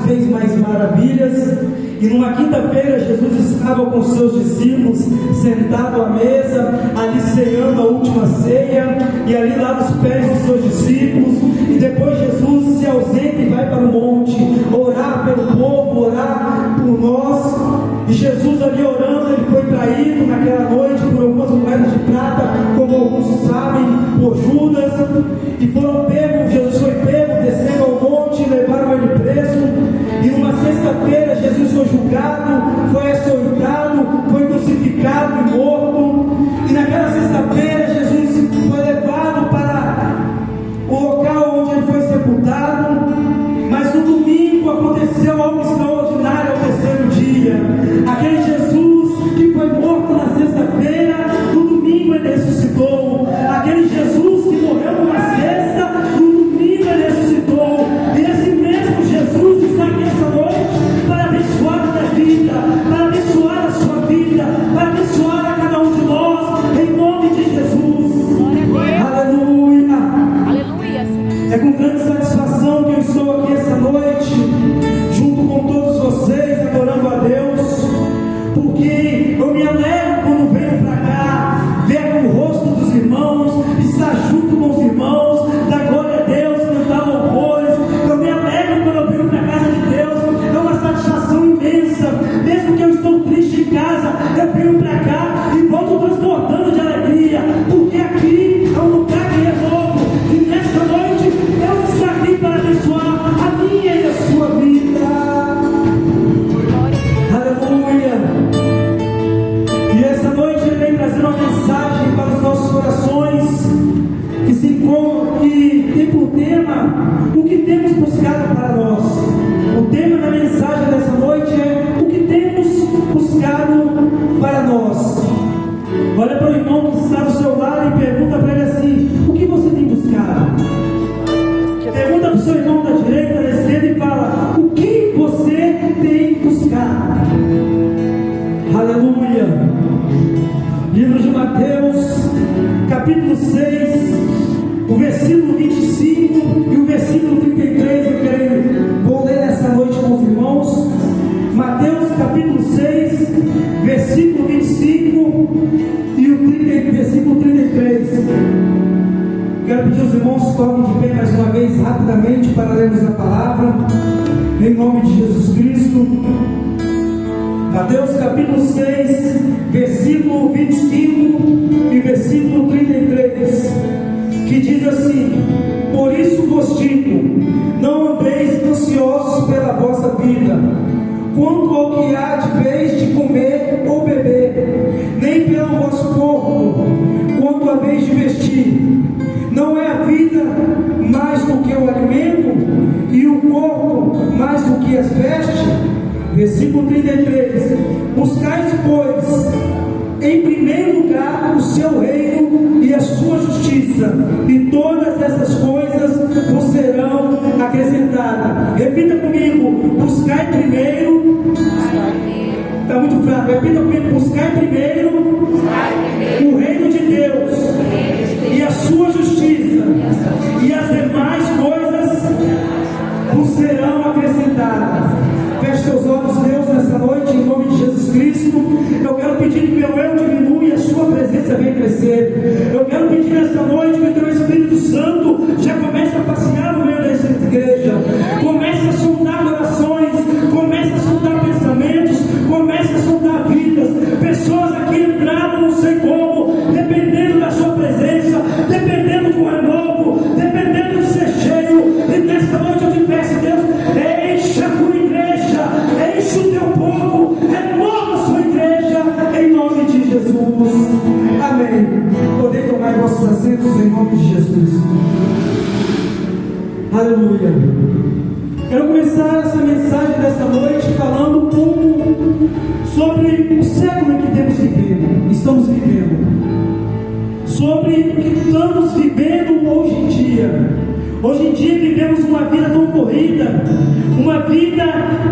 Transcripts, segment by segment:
fez mais maravilhas. E numa quinta-feira Jesus estava com seus discípulos sentado à mesa, ali ceando a última ceia, e ali lava os pés dos seus discípulos. E depois Jesus se ausenta e vai para o monte orar pelo povo, orar por nós. E Jesus ali orando, ele foi traído naquela noite por algumas moedas de prata, como alguns sabem, por Judas. E foram pegos, Jesus foi pego, descendo ao monte, levaram ele preso. E numa sexta-feira Jesus foi julgado, foi açoitado, foi crucificado e morto. E naquela sexta-feira Jesus foi levado para o local onde ele foi sepultado. Mas no domingo aconteceu algo extraordinário ao terceiro dia. Aquele Jesus que foi morto na sexta-feira, no domingo ele ressuscitou. Aquele Jesus que morreu numa sexta, no domingo ele ressuscitou. E esse mesmo Jesus está aqui essa noite para abençoar a minha vida, para abençoar a sua vida, para abençoar a cada um de nós, em nome de Jesus. Aleluia. Aleluia. É com grande satisfação que eu estou aqui essa noite, junto com todos vocês, adorando a Deus, porque eu me alegro quando venho para cá, ver o rosto dos irmãos, estar junto com os irmãos, dar glória a Deus, cantar louvores. Eu me alegro quando eu venho para a casa de Deus, é uma satisfação imensa. Mesmo que eu estou triste em casa, eu venho para cá e volto transbordando de alegria, porque aqui é um lugar que é novo, e nessa noite Deus está aqui para abençoar a minha e a sua vida. Aleluia. E essa noite ele vem trazer uma mensagem para os nossos corações, que tem por tema o que temos buscado para nós. O tema da mensagem dessa noite é o que temos buscado para nós. Olha para o irmão que está do seu lado e pergunta para ele assim: o que você tem buscado? Pergunta para o seu irmão da direita, da esquerda, e fala: o que você tem buscado? Aleluia. Livro de Mateus, capítulo 6, o versículo 25 e o versículo 33, vou ler nessa noite com os irmãos. Mateus capítulo 6, versículo 25 e o versículo 33. Quero pedir aos irmãos que coloquem de pé mais uma vez, rapidamente, para lermos a palavra, em nome de Jesus Cristo. Mateus capítulo 6, versículo 25 e versículo 33, que diz assim: por isso vos digo, não andeis ansiosos pela vossa vida, quanto ao que há de vez de comer ou beber, nem pelo vosso corpo, quanto a vez de vestir. Não é a vida mais do que o alimento, e o corpo mais do que as vestes? Versículo 33: buscais, pois, em primeiro lugar o seu reino e a sua justiça, e todas essas coisas vos serão acrescentadas. Repita comigo: buscai primeiro. Está muito fraco. Repita comigo: buscai primeiro o reino de Deus e a sua justiça, e as demais coisas vos serão acrescentadas. Feche seus olhos, Deus, nessa noite, em nome de Jesus Cristo. Eu quero pedir que meu eu diminua e a sua presença venha crescer. Eu quero pedir nessa noite que o teu Espírito Santo já comece a passear no meio dessa igreja. Comece a soltar orações, comece a soltar pensamentos, comece a soltar vidas. Pessoas aqui entraram, não sei como, dependendo da sua presença, dependendo do renovo, dependendo de ser cheio. E nessa noite eu te peço, Deus, enche a tua igreja, enche o teu povo, renova a sua igreja, em nome de Jesus. Amém. Podem tomar vossos assentos em nome de Jesus. Aleluia. Quero começar essa mensagem dessa noite falando um pouco sobre o século em que estamos vivendo, sobre o que estamos vivendo hoje em dia. Hoje em dia vivemos uma vida tão corrida, uma vida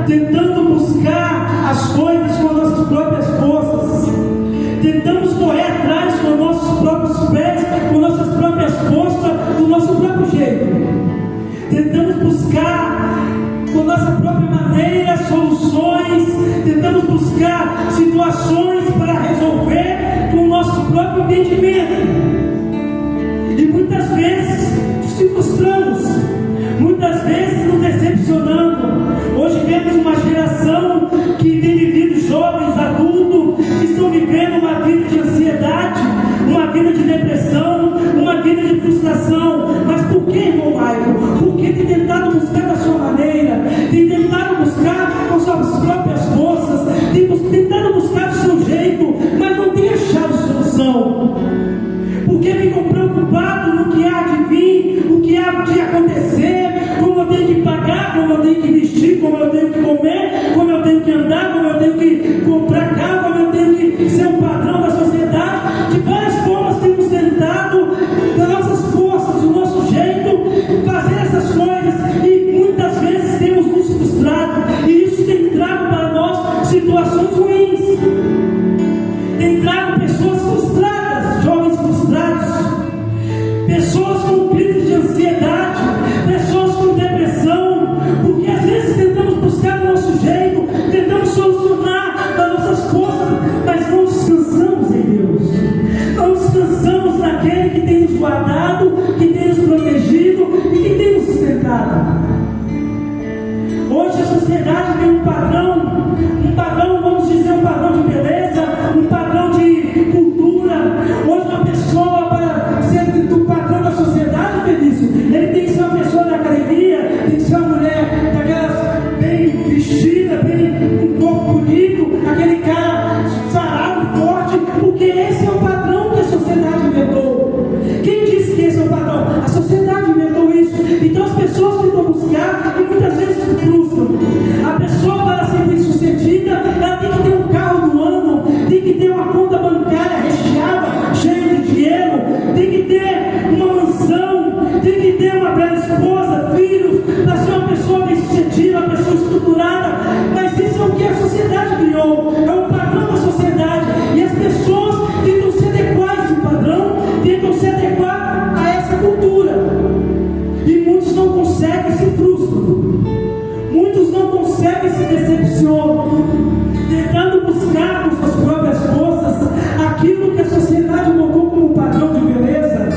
tentando buscar as coisas com as nossas próprias forças. Tentamos correr atrás com nossos próprios pés, com nossas próprias forças, do nosso próprio jeito. Tentamos buscar com nossa própria maneira, soluções, tentamos buscar situações para resolver com o nosso próprio entendimento. E muitas vezes se frustramos, muitas vezes nos decepcionando. Hoje vemos uma geração que tem vivido, jovens, adultos, que estão vivendo uma vida de ansiedade, uma vida de depressão, uma vida de frustração. Mas por que, irmão Maicon? Porque tem tentado buscar da sua maneira, tem tentado buscar com suas próprias forças, tem tentado buscar do seu jeito, mas não tem achado solução. Porque ficam preocupados no que há de vir, o que há de acontecer, como eu tenho que pagar, como eu tenho que vestir, como eu tenho que comer, como eu tenho que andar, como eu tenho que comprar carro, como eu tenho que ser um padrão da sociedade. De várias formas temos tentado, das nossas forças, do nosso jeito, fazer essas coisas, e muitas vezes temos nos frustrado, e isso tem trago para nós situações ruins, tem trago pessoas frustradas, jovens frustrados, pessoas com crise de ansiedade, pessoas com depressão, porque às vezes tentamos buscar do nosso jeito, tentamos solucionar das nossas forças, mas não descansamos em Deus, não descansamos naquele que tem nos guardado, que tem nos protegido e que tem nos sustentado. Hoje a sociedade tem um padrão, vamos dizer, um padrão de beleza, um padrão de cultura. Hoje uma pessoa, para ser do padrão da sociedade, Felício, ele tem que ser uma pessoa da academia, tem que ser uma mulher daquelas bem vestida, bem com um corpo bonito, aquele cara sarado, forte, porque esse é o padrão que a sociedade inventou. Quem disse que esse é o padrão? A sociedade inventou isso. Então as pessoas tentam buscar e muitas vezes se frustram. A pessoa, para ser bem-sucedida, ela tem que ter um carro do ano, tem que ter uma conta bancária recheada, cheia de dinheiro, tem que ter uma mansão, tem que ter uma bela esposa, filhos, para ser uma pessoa bem-sucedida, uma pessoa estruturada. Mas isso é o que a sociedade criou, é o padrão da sociedade, e as pessoas tentam se adequar a esse padrão, tentam se adequar a essa cultura, e muitos não conseguem, se frustram, muitos não conseguem, se decepcionam, tentando buscar com suas próprias forças aquilo que a sociedade botou como padrão de beleza,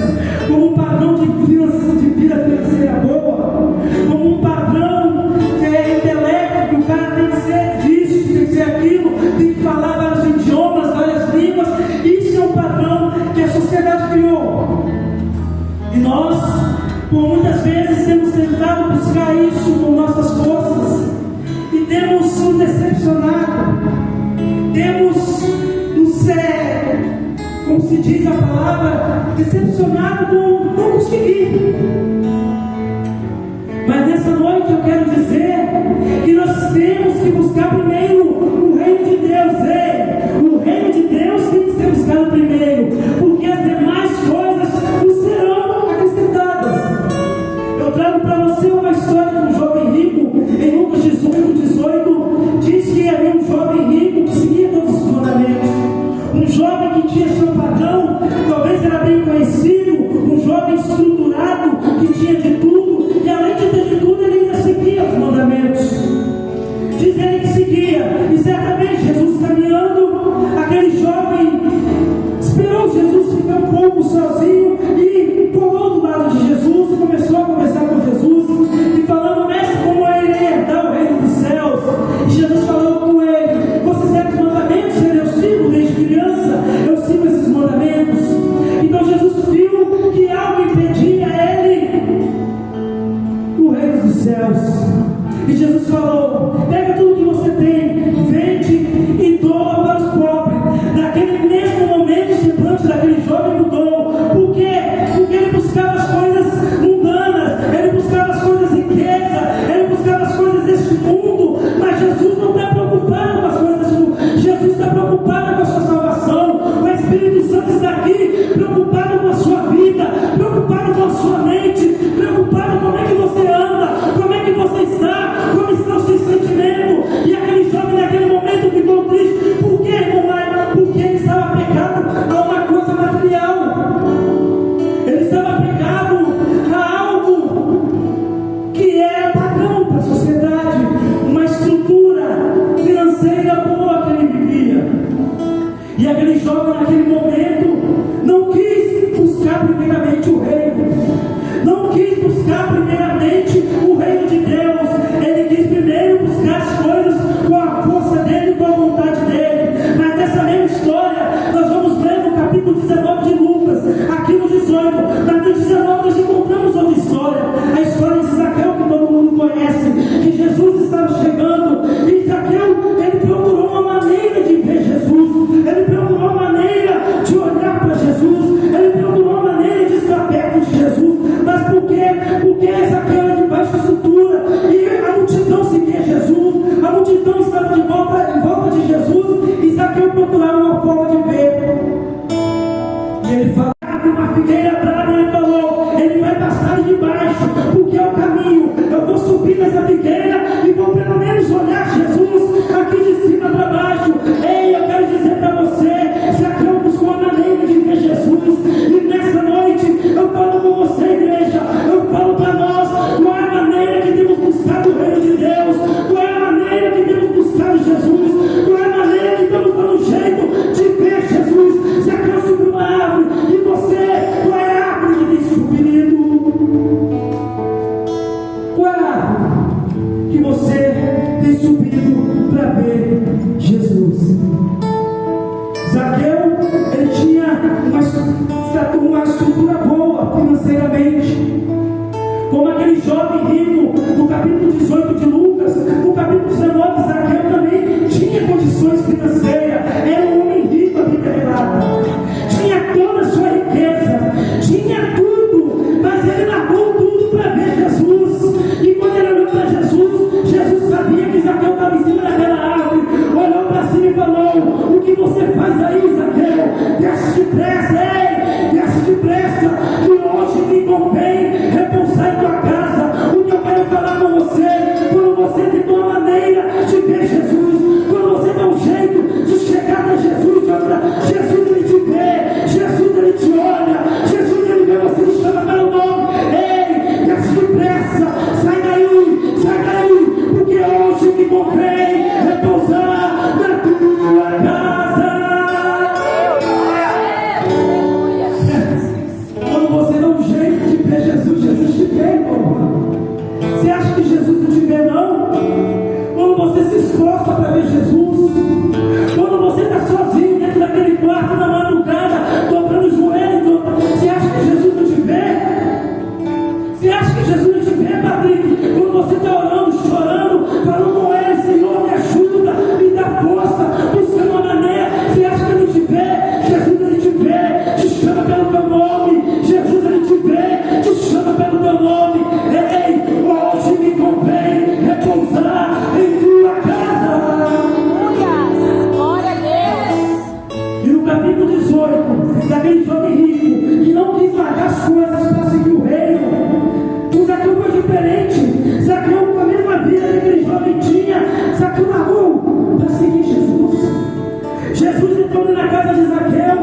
como um padrão de vida financeira boa, como um padrão que é intelecto, que o cara tem que ser disso, tem que ser aquilo, tem que falar vários idiomas, várias línguas. Isso é um padrão que a sociedade criou, e nós, por muitas vezes, temos tentado buscar isso com nossas forças e temos nos decepcionado, temos nos, como se diz a palavra, decepcionado com não conseguir. Mas nessa noite eu quero dizer que nós temos que buscar primeiro o reino de Deus. O reino de Deus tem que ser buscado primeiro, porque as demais coisas nos serão acrescentadas. Eu trago para você uma história de um jovem rico. Em Lucas 18, diz que havia um jovem rico que seguia todos os mandamentos. Um jovem que tinha seu padrão, talvez era bem conhecido, um jovem estruturado, que tinha de tudo, e além de ter de tudo, ele ainda seguia os mandamentos. Diz ele que seguia, e certamente Jesus caminhando, aquele jovem esperou Jesus ficar um pouco sozinho e pulou do lado de Jesus e começou a conversar com Jesus e falando: mestre, como eu irei herdar o reino dos céus? E Jesus falou com ele: você segue os mandamentos? Ele: eu sigo desde criança, eu sigo esses mandamentos. Então Jesus viu que algo impedia ele do reino dos céus, e Jesus falou: pega tudo que você tem, vende e doa para os pobres. Naquele mesmo momento, o semblante daquele jovem mudou. Por quê? Porque ele buscava as coisas mundanas, ele buscava as coisas riquezas, ele buscava as coisas deste mundo. Mas Jesus não está preocupado com as coisas deste mundo, Jesus está preocupado com a sua salvação. O Espírito Santo está aqui, preocupado com a sua vida, preocupado com a sua mente, preocupado com como é que você anda, como é que você está, como estão seus sentimentos. E aquele jovem, naquele momento, não quis buscar primeiramente o reino, não quis buscar primeiramente o reino de Deus. Ele quis primeiro buscar as coisas com a força dele, com a vontade dele. Mas nessa mesma história, nós vamos ver no capítulo 19 de Lucas, aqui no 18, na 19 nós encontramos outra história, a história de Zaqueu, que todo mundo conhece, que Jesus estava chegando, e Zaqueu, ele procurou uma maneira de ver Jesus, ele procurou uma maneira de olhar para Jesus, ele procurou uma maneira de estar perto de Jesus. Mas por quê? Porque Zaqueu era de baixa estrutura, e a multidão seguia Jesus, a multidão estava em volta de Jesus, e Zaqueu procurava uma forma de ver. E ele fala, uma figueira brava, ele falou, ele vai passar de baixo, porque é o caminho. Eu vou subir nessa figueira e vou pelo menos olhar Jesus aqui de cima para baixo. Ei, eu quero dizer para você, Zaqueu buscou a maneira de ver Jesus, e nessa noite eu falo com você, igreja, eu falo para nós, qual é a maneira que temos buscado o reino de Deus, qual é a maneira que temos buscado Jesus, qual é a maneira que estamos dando jeito de ver Jesus. Zaqueu subiu uma árvore, e você, qual é a árvore que tem subido? Qual é a árvore que você tem subido para ver Jesus? Zaqueu, ele tinha uma estrutura boa financeiramente, como aquele jovem rico no capítulo 18 de Lucas. No capítulo 19, Zaqueu também tinha condições financeiras, era um homem rico aqui revelado, tinha toda a sua riqueza, tinha tudo, mas ele largou tudo para ver Jesus. E quando ele olhou para Jesus, Jesus sabia que Zaqueu estava em cima daquela árvore, olhou para cima e falou, o que você faz aí, Zaqueu? Desce depressa, ei, desce depressa, que hoje me convém repousar em tua casa. O que eu quero falar com você, quando você tem uma maneira de ver Jesus, quando você dá um jeito de chegar até Jesus, Jesus ele te vê, Jesus ele te olha, Jesus ele vê você e chama pelo nome. Ei, desce depressa, sai daí, porque hoje me convém repousar na tua casa. Quando você dá um jeito de ver Jesus, Jesus te vê, irmão. Você acha que Jesus não te vê, não? Quando você se esforça para ver Jesus, quando você está sozinho dentro daquele quarto na madrugada, dobrando o joelho, você acha que Jesus não te vê? Você acha que Jesus não te vê, Patrick? Quando você está orando, chorando, falando com ele, Senhor, me ajuda, me dá força, buscando uma maneira, você acha que ele não te vê? Jesus ele te vê, te chama pelo teu nome, Jesus ele te vê, te chama pelo teu nome. Ei, hoje me convém repousar em tua casa. Glória a Deus. E no capítulo 18, daquele jovem rico que não quis largar as coisas para seguir o reino, o Zaqueu foi diferente. Zaqueu, com a mesma vida que aquele jovem tinha, Zaqueu largou para seguir Jesus. Jesus entrou na casa de Zaqueu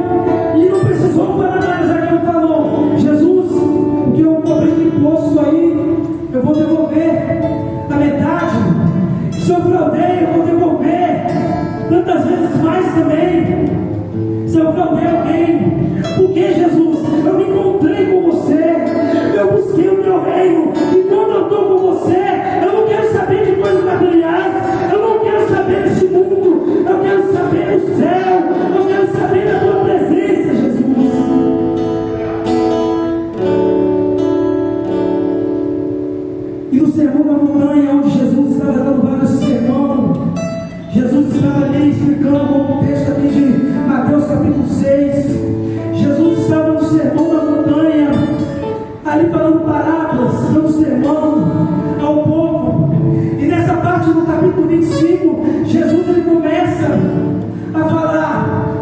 e não precisou falar nada. Zaqueu falou, Jesus, o que eu cobrei de imposto aí, eu vou devolver a metade. Se eu fraudei, eu vou devolver tantas vezes mais também. Se eu fraudei alguém, porque Jesus, eu me encontrei com você, eu busquei o teu reino, e quando eu estou com você, eu não quero saber de coisas materiais, eu não quero saber deste mundo, eu quero saber do céu, eu quero saber da tua presença, Jesus. E no sermão da montanha, onde Jesus estava dando vários sermões, Jesus estava ali explicando o texto aqui de Mateus capítulo 6. Jesus estava no sermão da montanha, ali falando parábolas, dando sermão ao povo. E nessa parte do capítulo 25, Jesus ele começa a falar: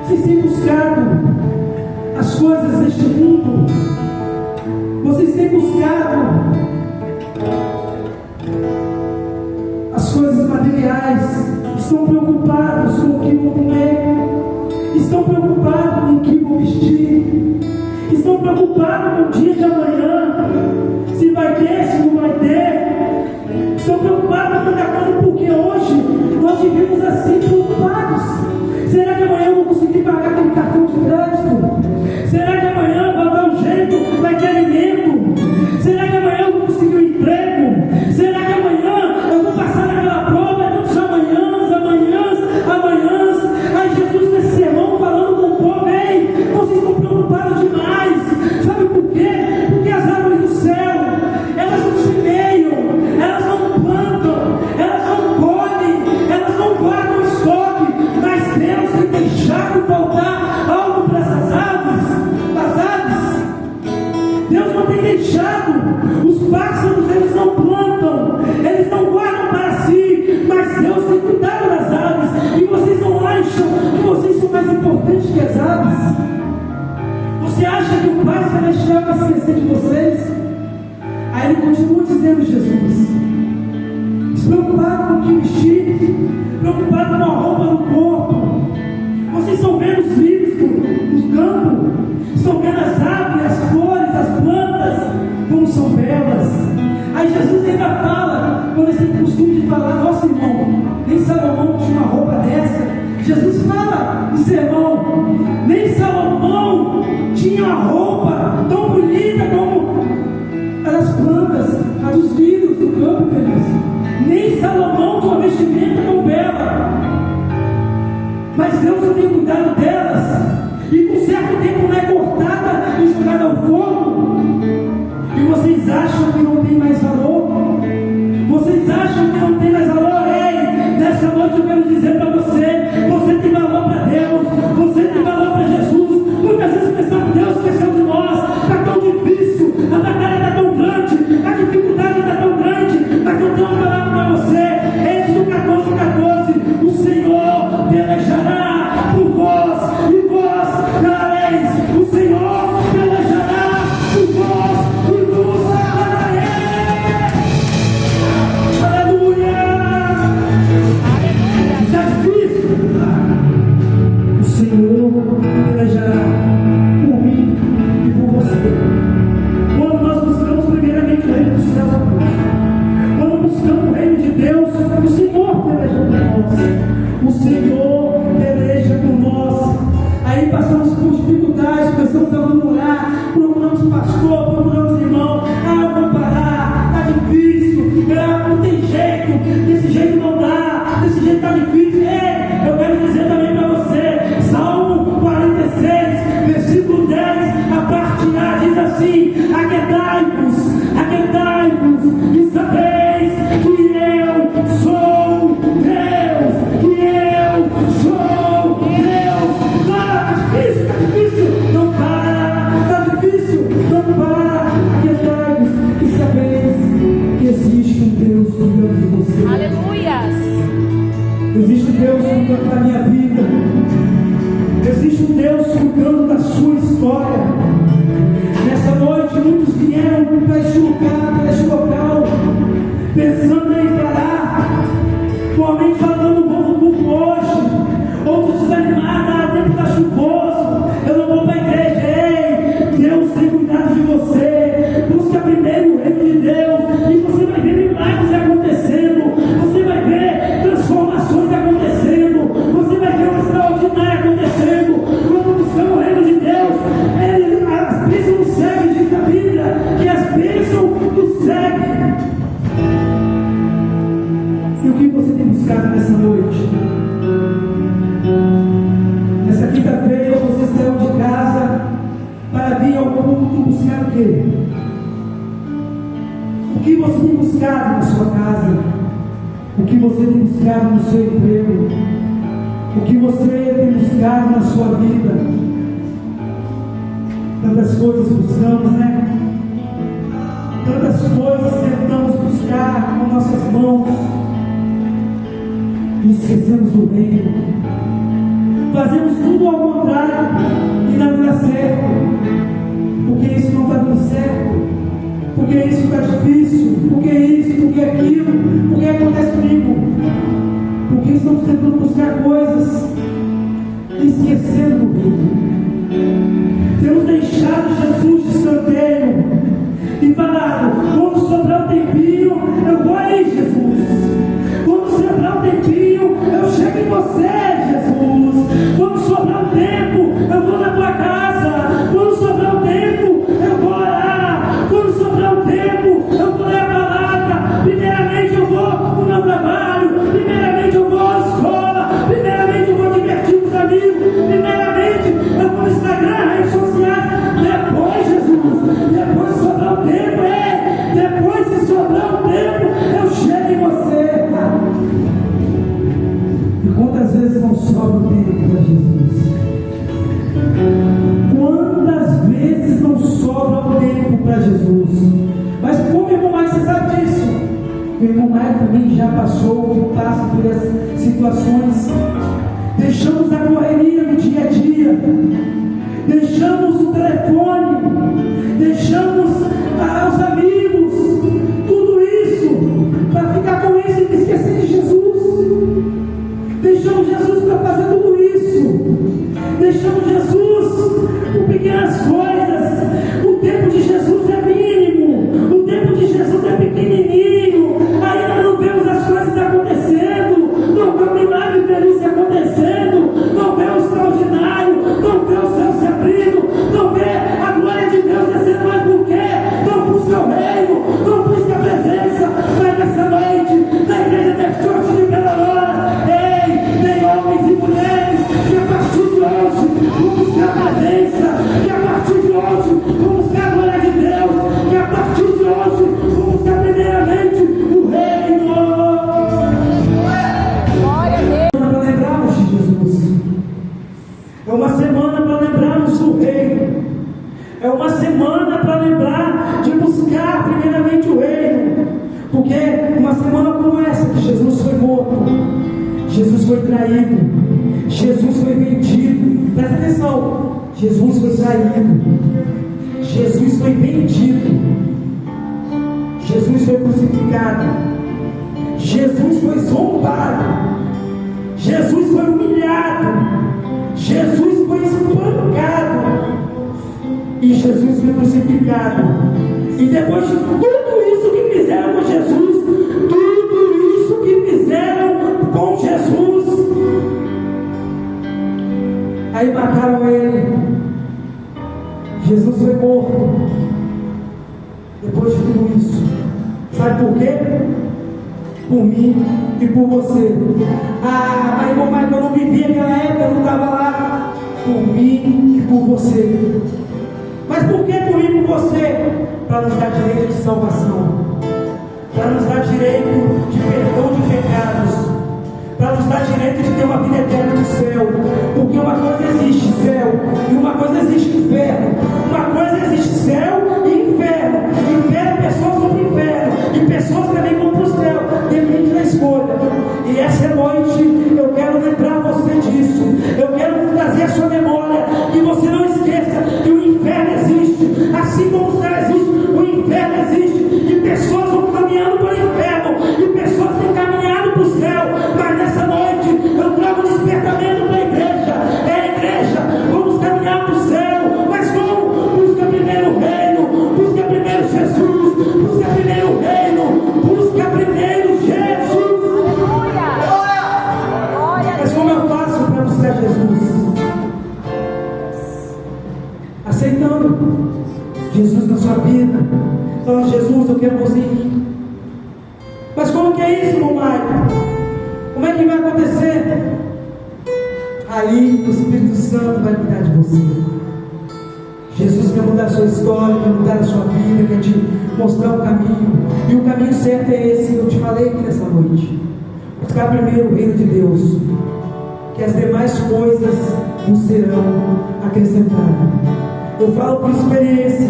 vocês têm buscado as coisas deste mundo, vocês têm buscado as coisas materiais, estão preocupados com o que vão comer, estão preocupados com o que vão vestir, estão preocupados com o dia de amanhã, se vai ter, se não vai ter, estão preocupados com tanta coisa, porque hoje nós vivemos assim preocupados. Será preocupados com o que vestir, preocupados com a roupa no corpo. Vocês estão vendo os lírios do campo, estão vendo as árvores, as flores, as plantas, como são belas. Aí Jesus ainda fala, quando eles têm costume de falar, nossa irmão, nem Salomão tinha uma roupa dessa. Jesus fala no sermão, nem Salomão tinha uma roupa tão bonita como as plantas, a dos lírios do campo, nem Salomão tinha uma vestimenta tão bela. Mas Deus não tem cuidado delas, e com certo tempo não é cortada e jogada ao fogo. E vocês acham que não tem mais valor? Vocês acham que não tem mais valor? Ei, nessa noite eu quero dizer para você, você tem valor para Deus, você tem valor para Jesus. Muitas vezes pensamos, Deus esqueceu de nós, está tão difícil, a batalha está tão grande, a dificuldade está tão grande, mas eu tenho uma palavra para você. Êxodo 14:14, o Senhor pelejará por vós, e vós calareis. O Senhor pelejará por vós, e vos calareis. Aleluia! Está difícil. O Senhor pelejará por mim e por você. Quando nós buscamos primeiramente o reino dos céus, quando buscamos o reino de Deus, o Senhor peleja por nós. O Senhor peleja por nós. Aí passamos por dificuldades, começamos a murmurar, procuramos pastor, procuramos irmão. Eu vou parar, está difícil, não tem jeito, desse jeito não dá, desse jeito está difícil. Ei, eu quero dizer também para você, Salmo 46, versículo 10, a parte A diz assim: aquietai-vos, e sabeis que eu sou Deus, que eu sou Deus. Está difícil, não para, está difícil, não para. Aquietai-vos e sabeis que existe um Deus cuidando de você. Aleluias. Existe um Deus cuidando da minha vida. Existe um Deus cuidando da sua história. Nessa noite, muitos vieram para este lugar, para este local, pensando em parar, somente falando um pouco hoje, outros desanimados, tempo está chuvoso, eu não vou para a igreja. Ei, Deus tem cuidado de você. Busca primeiro o reino de Deus, e você vai ver milagres acontecendo, você vai ver transformações acontecendo, você vai ver o extraordinário acontecendo. Quando buscamos o reino de Deus, as bênçãos nos seguem, diz a Bíblia, que as bênçãos nos seguem. E o que você tem buscado nessa noite? Nessa quinta-feira você saiu de casa para vir ao culto buscar o quê? O que você tem buscado na sua casa? O que você tem buscado no seu emprego? O que você tem buscado na sua vida? Tantas coisas buscamos, né? Tantas coisas tentamos buscar com nossas mãos e esquecemos do reino. Fazemos tudo ao contrário e não dá certo. Porque isso não está dando certo. Porque isso está difícil. Porque isso, porque aquilo. Porque acontece comigo. Porque estamos tentando buscar coisas e esquecendo do reino. Temos deixado Jesus de escanteio e falado: quando sobrar um tempinho, eu vou aí, Jesus. Quando sobrar um tempinho, eu chego em você, Jesus. Quando sobrar um tempo, eu vou na tua casa. Quando sobrar um tempo, eu vou orar. Quando sobrar um tempo, eu vou ler a palavra. Primeiramente eu vou para o meu trabalho. Primeiramente eu vou à escola. Primeiramente eu vou divertir com os amigos. Primeiramente eu vou no Instagram, redes sociais. Depois, Jesus, depois de sobrar um tempo, depois de sobrar um tempo, eu chego em você. E quantas vezes não sobra o tempo para Jesus? Quantas vezes não sobra o tempo para Jesus? Mas como irmão Maio, você sabe disso? O irmão Maio também já passou, passa por essas situações. Deixamos a correria no dia a dia, deixamos o telefone, deixamos os amigos, tudo isso, para ficar com isso e esquecer foi traído, Jesus foi vendido. Presta atenção, Jesus foi traído, Jesus foi vendido, Jesus foi crucificado, Jesus foi zombado, Jesus foi humilhado, Jesus foi espancado e Jesus foi crucificado. E depois de tudo isso que fizeram com Jesus, tudo isso que fizeram com Jesus, aí mataram ele. Jesus foi morto. Depois de tudo isso, sabe por quê? Por mim e por você. Ah, mas irmão Michael, eu não vivia aquela época, eu não estava lá. Por mim e por você. Mas por que por mim e por você? Para nos dar direito de salvação, para nos dar direito de perdão de pecados, para nos dar direito de ter uma vida eterna no céu. Porque uma coisa existe céu e uma coisa existe inferno. Uma coisa existe céu e inferno. Inferno, pessoas vão para o inferno e pessoas também vão para o céu. Depende da escolha. E essa noite eu quero lembrar você disso. Eu quero trazer a sua memória, que você não esqueça que o inferno existe, assim como o céu existe. O inferno existe e pessoas vão caminhando para o inferno e pessoas têm caminhado para o céu. Mas nessa noite eu trago um despertamento para a igreja. É a igreja, vamos caminhar para o céu. Mas como? Busca primeiro o reino, busca primeiro Jesus, busca primeiro o reino, busca primeiro Jesus. Mas como eu faço para buscar Jesus? Aceitando Jesus na sua vida, falando: Jesus, eu quero você em mim. Mas como que é isso, irmão Michael? Como é que vai acontecer? Aí o Espírito Santo vai cuidar de você. Jesus quer mudar a sua história, quer mudar a sua vida, quer te mostrar o caminho. E o caminho certo é esse que eu te falei aqui nessa noite. Buscar primeiro o reino de Deus, que as demais coisas nos serão acrescentadas. Eu falo por experiência,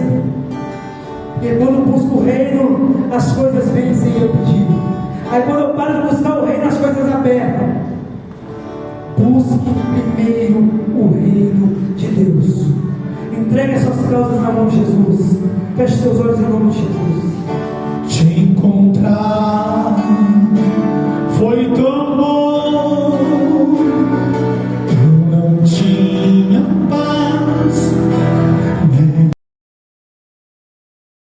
porque quando eu busco o reino, as coisas vêm sem eu pedir. Aí quando eu paro de buscar o reino, as coisas apertam. Busque primeiro o reino de Deus. Entregue as suas causas na mão de Jesus. Feche seus olhos em nome de Jesus.